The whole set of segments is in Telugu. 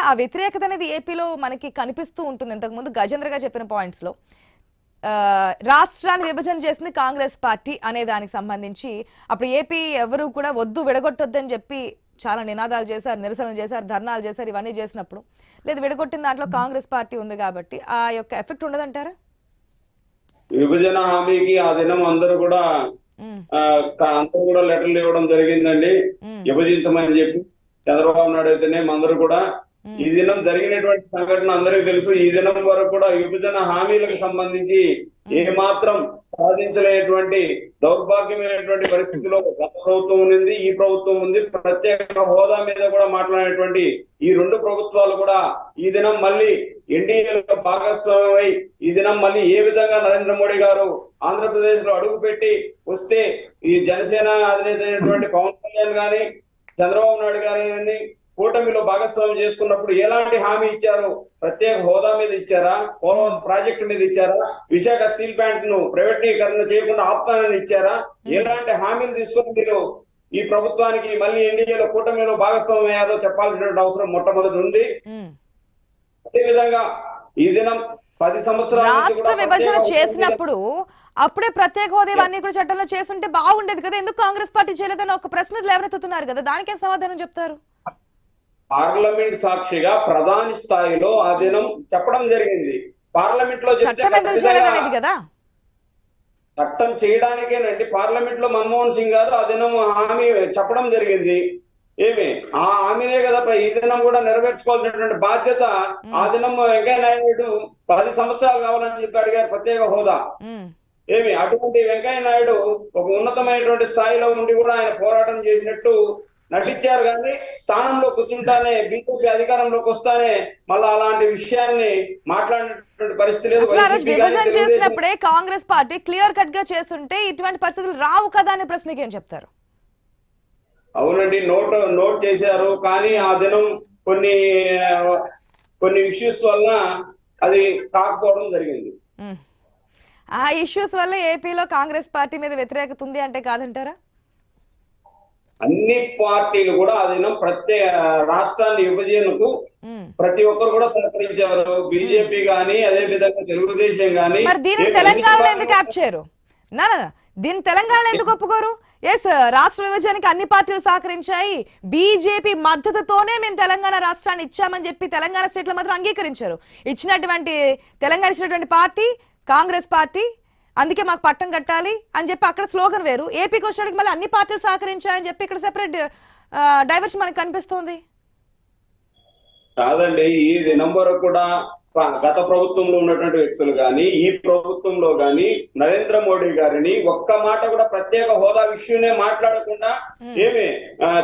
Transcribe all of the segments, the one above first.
ఆ వ్యతిరేకత అనేది ఏపీలో మనకి కనిపిస్తూ ఉంటుంది. ఇంతకుముందు గజేంద్ర గారు చెప్పిన పాయింట్స్ లో రాష్ట్రాన్ని విభజన చేసింది కాంగ్రెస్ పార్టీ అనే దానికి సంబంధించి అప్పుడు ఏపీ ఎవరు కూడా వద్దు విడగొట్టొద్దని చెప్పి చాలా నినాదాలు చేశారు, నిరసనలు చేశారు, ధర్నాలు చేశారు. ఇవన్నీ చేసినప్పుడు లేదు విడగొట్టిన దాంట్లో కాంగ్రెస్ పార్టీ ఉంది కాబట్టి ఆ యొక్క ఎఫెక్ట్ ఉండదంటారా? విభజన హామీకి ఆ దినం అందరూ కూడా లెటర్లు ఇవ్వడం జరిగిందండి, విభజించమని చెప్పి. చంద్రబాబు నాయుడు అయితేనే అందరూ కూడా ఈ దినం జరిగినటువంటి సంఘటన అందరికీ తెలుసు. ఈ దినం వరకు కూడా విభజన హామీలకు సంబంధించి ఏ మాత్రం సాధించలేనటువంటి దౌర్భాగ్యమైనటువంటి పరిస్థితిలో గత ప్రభుత్వం ఉంది, ఈ ప్రభుత్వం ఉంది. ప్రత్యేక హోదా మీద కూడా మాట్లాడేటువంటి ఈ రెండు ప్రభుత్వాలు కూడా ఈ దినం మళ్ళీ ఎన్డీఏలో భాగస్వామ్యమై ఈ దినం మళ్ళీ ఏ విధంగా నరేంద్ర మోడీ గారు ఆంధ్రప్రదేశ్ లో అడుగు పెట్టి వస్తే ఈ జనసేన అధినేత అయినటువంటి పవన్ కళ్యాణ్ గాని చంద్రబాబు నాయుడు గారి కూటమిలో భాగస్వామ్యం చేసుకున్నప్పుడు ఎలాంటి హామీ ఇచ్చారు? ప్రత్యేక హోదా మీద ఇచ్చారా? పోలవరం ప్రాజెక్టు మీద ఇచ్చారా? విశాఖ స్టీల్ ప్లాంట్ ను ప్రైవేటీకరణ చేయకుండా ఆపుతానని ఇచ్చారా? ఎలాంటి హామీలు తీసుకొని మీరు ఈ ప్రభుత్వానికి మళ్ళీ ఎన్డీఏలో కూటమిలో భాగస్వామ్యం అయ్యారో చెప్పాల్సినటువంటి అవసరం మొట్టమొదటి ఉంది. అదే విధంగా ఈ దినం 10 సంవత్సరాల రాష్ట్ర విభజన చేసినప్పుడు అప్పుడే ప్రత్యేక హోదా ఇవన్నీ కూడా చట్టంలో చేస్తుంటే బాగుండేది కదా, ఎందుకు కాంగ్రెస్ పార్టీ చేయలేదని ఒక ప్రశ్న లేవనెత్తుతున్నారు కదా, దానికే సమాధానం చెప్తారు? పార్లమెంట్ సాక్షిగా ప్రధాని స్థాయిలో ఆ దినం చెప్పడం జరిగింది. పార్లమెంట్ లో చట్టం చేయడానికేనండి. పార్లమెంట్ లో మన్మోహన్ సింగ్ గారు ఆ దినం హామీ చెప్పడం జరిగింది. ఆ హామీనే కదా ఈ దినం కూడా నెరవేర్చుకోవాల్సినటువంటి బాధ్యత. ఆ దినం వెంకయ్య నాయుడు 10 సంవత్సరాలు కావాలని చెప్పి అడిగారు ప్రత్యేక హోదా. అటువంటి వెంకయ్య నాయుడు ఒక ఉన్నతమైనటువంటి స్థాయిలో ఉండి కూడా ఆయన పోరాటం చేసినట్టు నటించారు. కానీ స్థానంలో కూర్చుంటానే బీజేపీ అధికారంలోకి వస్తానే మళ్ళీ అలాంటి విషయాన్ని మాట్లాడినటువంటి పరిస్థితి లేదు. విభజన చేసినప్పుడే కాంగ్రెస్ పార్టీ క్లియర్ కట్ గా చేస్తుంటే ఇటువంటి పరిస్థితులు రావు కదా అనే ప్రశ్నకి ఏం చెప్తారు? అవునండి, నోట్ చేశారు. కానీ ఆ దినం కొన్ని ఇష్యూస్ వల్ల అది కాకపోవడం జరిగింది. ఆ ఇష్యూస్ వల్ల ఏపీలో కాంగ్రెస్ పార్టీ మీద వ్యతిరేకత ఉంది అంటే కాదంటారా? అన్ని పార్టీలు కూడా ఆ దినం రాష్ట్రాన్ని విభజనకు ప్రతి ఒక్కరు కూడా సహకరించారు. బీజేపీ గానీ అదే విధంగా తెలుగుదేశం గానీ. మరి దీన్ని తెలంగాణలో ఎందుకు యాప్ చేయరు? దీన్ని తెలంగాణలో ఎందుకు ఒప్పుకోరు? ఎస్, రాష్ట్ర విభజనకి అన్ని పార్టీలు సహకరించాయి, బీజేపీ మద్దతుతోనే మేము తెలంగాణ రాష్ట్రాన్ని ఇచ్చామని చెప్పి తెలంగాణ స్టేట్ లో మాత్రం అంగీకరించారు. తెలంగాణ ఇచ్చినటువంటి పార్టీ కాంగ్రెస్ పార్టీ, అందుకే మాకు పట్టం కట్టాలి అని చెప్పి అక్కడ స్లోగన్ వేరు. ఏపీకి వచ్చేటికి మళ్ళీ అన్ని పార్టీలు సహకరించాయని చెప్పి ఇక్కడ సెపరేట్ డైవర్షన్ మనకు కనిపిస్తుంది. కాదండి, ఈ దినం వరకు కూడా గత ప్రభుత్వంలో ఉన్నటువంటి వ్యక్తులు గాని ఈ ప్రభుత్వంలో గాని నరేంద్ర మోడీ గారిని ఒక్క మాట కూడా ప్రత్యేక హోదా విషయమే మాట్లాడకుండా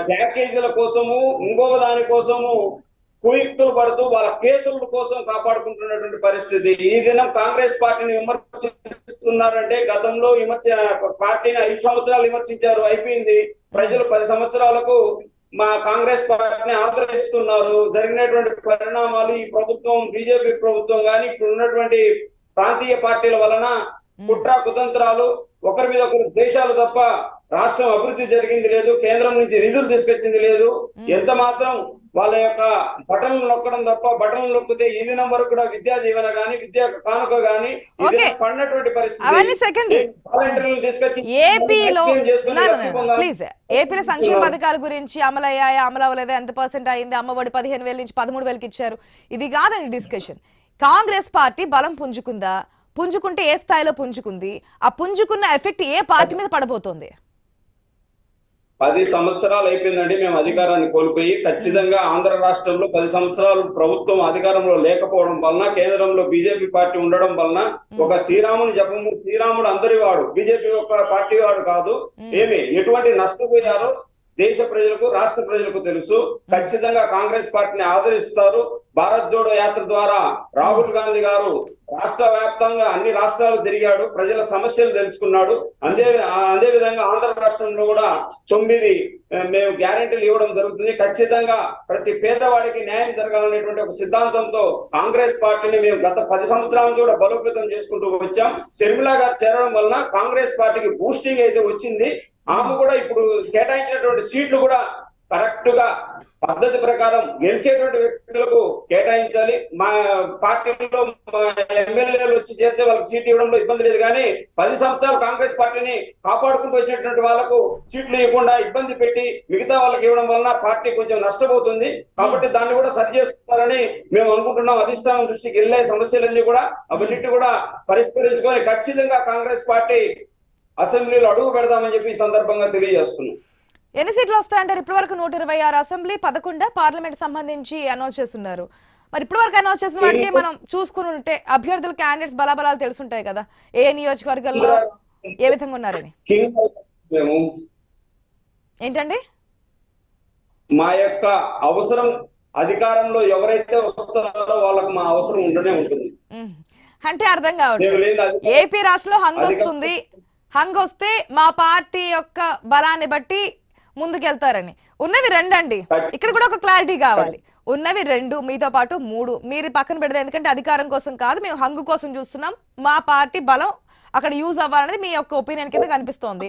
ప్యాకేజీల కోసము ఇంకొక దాని కోసము కుయుక్తులు పడుతూ వాళ్ళ కేసుల కోసం కాపాడుకుంటున్నటువంటి పరిస్థితి. ఈ దినం కాంగ్రెస్ పార్టీని విమర్శిస్తున్నారంటే గతంలో పార్టీని 5 సంవత్సరాలు విమర్శించారు, అయిపోయింది. ప్రజలు 10 సంవత్సరాలకు మా కాంగ్రెస్ పార్టీని ఆదరిస్తున్నారు. జరిగినటువంటి పరిణామాలు ఈ ప్రభుత్వం బీజేపీ ప్రభుత్వం కానీ ఇప్పుడు ఉన్నటువంటి ప్రాంతీయ పార్టీల వలన కుట్ర కుతంత్రాలు, ఒకరి మీద ఒకరు దేశాలు తప్ప రాష్ట్రం అభివృద్ధి జరిగింది లేదు, కేంద్రం నుంచి నిధులు తీసుకొచ్చింది లేదు. ఎంత మాత్రం వాళ్ళ యొక్క బటన్లు నొక్కడం తప్ప, బటన్లు నొక్కితే ఈ దినం వరకు కూడా విద్యా దీవెన గానీ విద్యా కానుక గానీ పడినటువంటి పరిస్థితి. ఏపీలో సంక్షేమ పథకాల గురించి అమలయ్యాయా, అమలు అవ్వలేదా, ఎంత % అయింది, అమ్మఒడి 15,000 నుంచి 13,000 ఇచ్చారు, ఇది కాదండి డిస్కషన్. కాంగ్రెస్ పార్టీ బలం పుంజుకుందా, పుంజుకుంటే ఏ స్థాయిలో పుంజుకుంది, ఆ పుంజుకున్న ఎఫెక్ట్ ఏ పార్టీ మీద పడబోతోంది? 10 సంవత్సరాలు అయిపోయిందండి మేము అధికారాన్ని కోల్పోయి. ఖచ్చితంగా ఆంధ్ర రాష్ట్రంలో 10 సంవత్సరాలు ప్రభుత్వం అధికారంలో లేకపోవడం వలన, కేంద్రంలో బీజేపీ పార్టీ ఉండడం వలన ఒక శ్రీరాముని జపము, శ్రీరాముడు అందరి వాడు, బీజేపీ ఒక పార్టీ వాడు కాదు. ఎటువంటి నష్టపోయారో దేశ ప్రజలకు రాష్ట్ర ప్రజలకు తెలుసు. ఖచ్చితంగా కాంగ్రెస్ పార్టీని ఆదరిస్తారు. భారత్ జోడో యాత్ర ద్వారా రాహుల్ గాంధీ గారు రాష్ట్ర వ్యాప్తంగా అన్ని రాష్ట్రాలు తిరిగాడు, ప్రజల సమస్యలు తెలుసుకున్నాడు. అదే విధంగా ఆంధ్ర రాష్ట్రంలో కూడా 9 మేము గ్యారెంటీలు ఇవ్వడం జరుగుతుంది. ఖచ్చితంగా ప్రతి పేదవాడికి న్యాయం జరగాలనేటువంటి ఒక సిద్ధాంతంతో కాంగ్రెస్ పార్టీని మేము గత 10 సంవత్సరాల నుంచి కూడా బలోపేతం చేసుకుంటూ వచ్చాం. షర్మిల గారు చేరడం వలన కాంగ్రెస్ పార్టీకి బూస్టింగ్ అయితే వచ్చింది. ఆమె కూడా ఇప్పుడు కేటాయించినటువంటి సీట్లు కూడా కరెక్ట్ గా పద్ధతి ప్రకారం గెలిచేటువంటి వ్యక్తులకు కేటాయించాలి. మా పార్టీలో ఎమ్మెల్యేలు వచ్చి చేస్తే వాళ్ళకి సీట్ ఇవ్వడంలో ఇబ్బంది లేదు, కానీ 10 సంవత్సరాలు కాంగ్రెస్ పార్టీని కాపాడుకుంటూ వచ్చినటువంటి వాళ్ళకు సీట్లు ఇవ్వకుండా ఇబ్బంది పెట్టి మిగతా వాళ్ళకి ఇవ్వడం వలన పార్టీ కొంచెం నష్టపోతుంది. కాబట్టి దాన్ని కూడా సరి చేసుకుంటారని మేము అనుకుంటున్నాం. అధిష్టానం దృష్టికి వెళ్ళే సమస్యలన్నీ కూడా అవన్నిటి కూడా పరిష్కరించుకొని ఖచ్చితంగా కాంగ్రెస్ పార్టీ అసెంబ్లీలో అడుగు పెడదామని చెప్పి ఈ సందర్భంగా తెలియజేస్తున్నాం. ఎన్ని సీట్లు వస్తాయంటారు? ఇప్పటి వరకు 126 అసెంబ్లీ, 11 పార్లమెంట్ సంబంధించి అనౌన్స్ చేస్తున్నారు. మరి ఇప్పటి వరకు అనౌన్స్ చేసిన వాటికి మనం చూసుకుని ఉంటే అభ్యర్థుల క్యాండిడేట్స్ బలాబలాలు తెలుసుంటాయి కదా, ఏ నియోజకవర్గాల్లో ఏ విధంగా ఉన్నారని. మేము ఏంటండి మా యొక్క అవసరం అధికారంలో ఎవరైతే వస్తారో వాళ్ళకి మా అవసరం ఉండనే ఉంటుంది. అంటే అర్థం కావట్లేదు. ఏపీ రాష్ట్రంలో హంగ్ వస్తుంది, హంగ్ వస్తే మా పార్టీ యొక్క బలాన్ని బట్టి ముందుకెళ్తారని. ఉన్నవి 2 అండి, ఇక్కడ కూడా ఒక క్లారిటీ కావాలి. ఉన్నవి 2, మీతో పాటు 3. మీరు పక్కన పెడతారు, ఎందుకంటే అధికారం కోసం కాదు, మేము హంగు కోసం చూస్తున్నాం. మా పార్టీ బలం అక్కడ యూజ్ అవ్వాలనేది మీ యొక్క ఒపీనియన్ కింద కనిపిస్తోంది.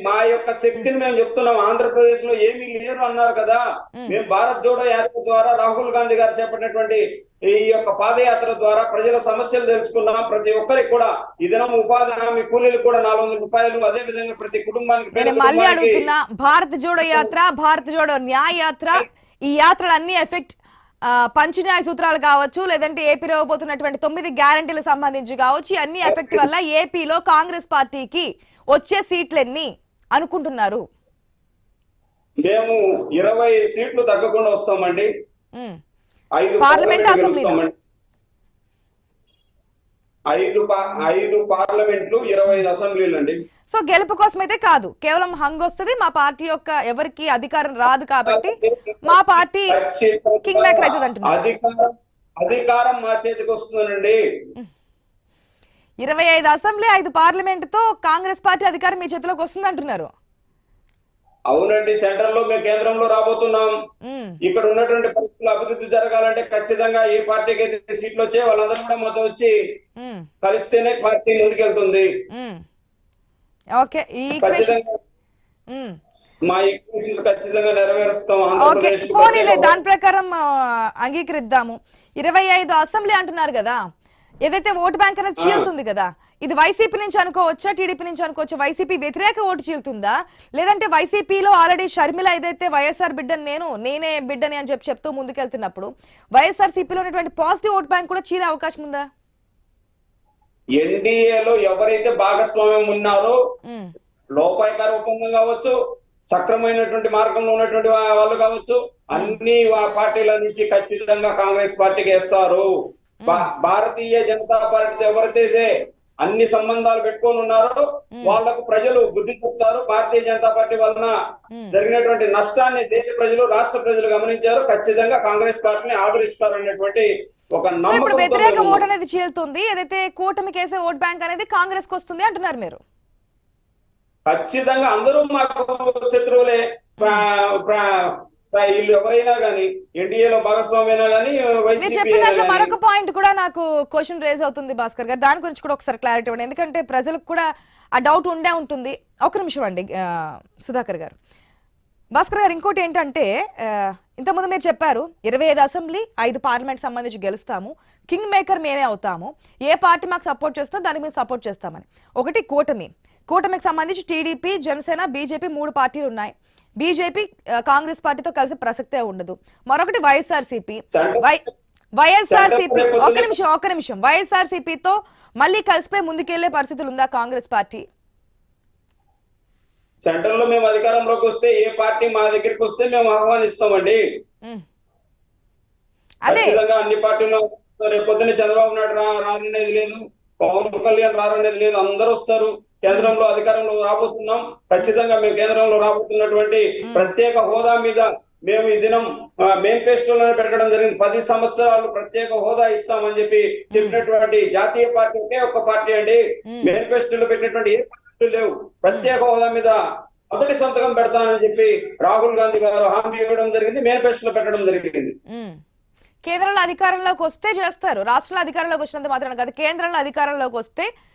మా యొక్క శక్తిని మేము చెప్తున్నాం. ఆంధ్రప్రదేశ్ లో ఏమీ లేరు అన్నారు కదా, మేము భారత్ జోడో యాత్ర ద్వారా రాహుల్ గాంధీ గారు చేపట్టినటువంటి ఈ యొక్క పాదయాత్ర ద్వారా ప్రజల సమస్యలు తెలుసుకున్నాం. ప్రతి ఒక్కరికి కూడా ఈ దినం ఉపాధి హామీ కూలీలు కూడా 400 రూపాయలు, అదే విధంగా ప్రతి కుటుంబానికి. నేను మళ్ళీ అడుగుతున్నా, భారత్ జోడో యాత్ర, భారత్ జోడో న్యాయ యాత్ర, ఈ యాత్రలు అన్ని ఎఫెక్ట్ పంచన్యాయ సూత్రాలు కావచ్చు, లేదంటే ఏపీలో పోతున్నటువంటి 9 గ్యారంటీలకు సంబంధించి కావచ్చు, అన్ని ఎఫెక్ట్ వల్ల ఏపీలో కాంగ్రెస్ పార్టీకి వచ్చే సీట్లు ఎన్ని అనుకుంటున్నారు? మేము 20 సీట్లు తగ్గకుండా వస్తామండి. 5 పార్లమెంట్ అసెంబ్లీ, 5 పార్లమెంట్లు, 25 అసెంబ్లీలు అండి. సో గెలుపు కోసం అయితే కాదు, కేవలం హంగ్ వస్తుంది, మా పార్టీ యొక్క ఎవరికి అధికారం రాదు కాబట్టి మా పార్టీ కింగ్ మేకర్ అవుతుంది అంటున్నారు. అధికారం మా చేతికి వస్తుందండి. 25 అసెంబ్లీ, 5 పార్లమెంట్ తో కాంగ్రెస్ పార్టీ అధికారం మీ చేతిలోకి వస్తుంది అంటున్నారు. అవునండి, సెంట్రల్ లో మేము కేంద్రంలో రాబోతున్నాం. ఇక్కడ ఉన్నటువంటి పరిస్థితులు అభివృద్ధి జరగాలంటే ఖచ్చితంగా ఏ పార్టీకి అయితే సీట్లు వచ్చాయి వాళ్ళందరూ కూడా మాతో వచ్చి కలిస్తేనే పార్టీ ముందుకెళ్తుంది. ఓకే, ఈ మా ఈక్వేషన్స్ ఖచ్చితంగా నెరవేరుస్తాం. దాని ప్రకారం అంగీకరిద్దాము. 25 అసెంబ్లీ అంటున్నారు కదా, ఏదైతే ఓటు బ్యాంక్ అనేది చీలుతుంది కదా, ఇది వైసీపీ నుంచి అనుకోవచ్చా, టీడీపీ నుంచి అనుకోవచ్చా? వైసీపీ వ్యతిరేక ఓటు చీలుతుందా, లేదంటే వైసీపీలో ఆల్రెడీ షర్మిల ఏదైతే వైఎస్ఆర్ బిడ్డని నేనే బిడ్డని అని చెప్తూ ముందుకెళ్తున్నప్పుడు వైఎస్ఆర్ సిపిలో ఉన్నటువంటి పాజిటివ్ ఓట్ బ్యాంక్ కూడా చీలే అవకాశం ఉందా? ఎన్డీఏలో ఎవరైతే భాగస్వామ్యం ఉన్నారో, లోపాయకార ఒప్పందం కావచ్చు, సక్రమైనటువంటి మార్గంలో ఉన్నటువంటి వాళ్ళు కావచ్చు, అన్ని పార్టీల నుంచి ఖచ్చితంగా కాంగ్రెస్ పార్టీకి వేస్తారు. భారతీయ జనతా పార్టీతో ఎవరైతే అన్ని సంబంధాలు పెట్టుకొని ఉన్నారో వాళ్లకు ప్రజలు బుద్ధి చెప్తారు. భారతీయ జనతా పార్టీ వలన జరిగినటువంటి నష్టాన్ని దేశ ప్రజలు, రాష్ట్ర ప్రజలు గమనించారు. ఖచ్చితంగా కాంగ్రెస్ పార్టీని ఆదరిస్తారు అనేటువంటి ఒక నమ్మకం. వ్యతిరేక ఓటు అనేది చీలుతుంది, ఏదైతే కూటమికి వేసే ఓట్ బ్యాంక్ అనేది కాంగ్రెస్ కు వస్తుంది అంటున్నారు మీరు. ఖచ్చితంగా అందరూ మాకు శత్రువులే. వీళ్ళు ఎవరైనా కానీ, ఎన్డీఏలో భాగస్వామైనా కానీ, చెప్పినట్లు మరొక పాయింట్ కూడా నాకు క్వశ్చన్ రేజ్ అవుతుంది భాస్కర్ గారు, దాని గురించి కూడా ఒకసారి క్లారిటీ ఇవ్వండి, ఎందుకంటే ప్రజలకు కూడా ఆ డౌట్ ఉండే ఉంటుంది. ఒక నిమిషం అండి సుధాకర్ గారు. భాస్కర్ గారు, ఇంకోటి ఏంటంటే ఇంతకుముందు మీరు చెప్పారు 25 అసెంబ్లీ, 5 పార్లమెంట్ సంబంధించి గెలుస్తాము, కింగ్ మేకర్ మేమే అవుతాము, ఏ పార్టీ మాకు సపోర్ట్ చేస్తుందో దానికి మేము సపోర్ట్ చేస్తామని. ఒకటి కూటమికి సంబంధించి టీడీపీ, జనసేన, బీజేపీ 3 పార్టీలు ఉన్నాయి. బీజేపీ కాంగ్రెస్ పార్టీతో కలిసి ప్రసక్తే ఉండదు. మరొకటి వైఎస్ఆర్సీపీ. ఒక నిమిషం వైఎస్ఆర్సీపీతో మళ్ళీ కలిసిపోయి ముందుకెళ్లే పరిస్థితులు ఉందా కాంగ్రెస్ పార్టీ? సెంట్రల్ లో మేము అధికారంలోకి వస్తే ఏ పార్టీ మా దగ్గరికి వస్తే మేము ఆహ్వానిస్తామండి. ఖచ్చితంగా అన్ని పార్టీలు రేపొద్దున చంద్రబాబు నాయుడు రారనేది లేదు, పవన్ కళ్యాణ్ రారనేది లేదు, అందరూ వస్తారు. కేంద్రంలో అధికారంలో రాబోతున్నాం. ఖచ్చితంగా మేము కేంద్రంలో రాబోతున్నటువంటి ప్రత్యేక హోదా మీద మేము ఈ దినం మేనిఫెస్టోలోనే పెట్టడం జరిగింది. 10 సంవత్సరాలు ప్రత్యేక హోదా ఇస్తామని చెప్పినటువంటి జాతీయ పార్టీ ఒకే ఒక్క పార్టీ అండి. మేనిఫెస్టోలో పెట్టినటువంటి ఏ పార్టీలు లేవు. ప్రత్యేక హోదా మీద మొదటి సంతకం పెడతానని చెప్పి రాహుల్ గాంధీ గారు హామీ ఇవ్వడం జరిగింది, మేనిఫెస్టోలో పెట్టడం జరిగింది. కేంద్రంలో అధికారంలోకి వస్తే చేస్తారు, రాష్ట్రంలో అధికారంలోకి వచ్చినంత మాత్రం కాదు, కేంద్రంలో అధికారంలోకి వస్తే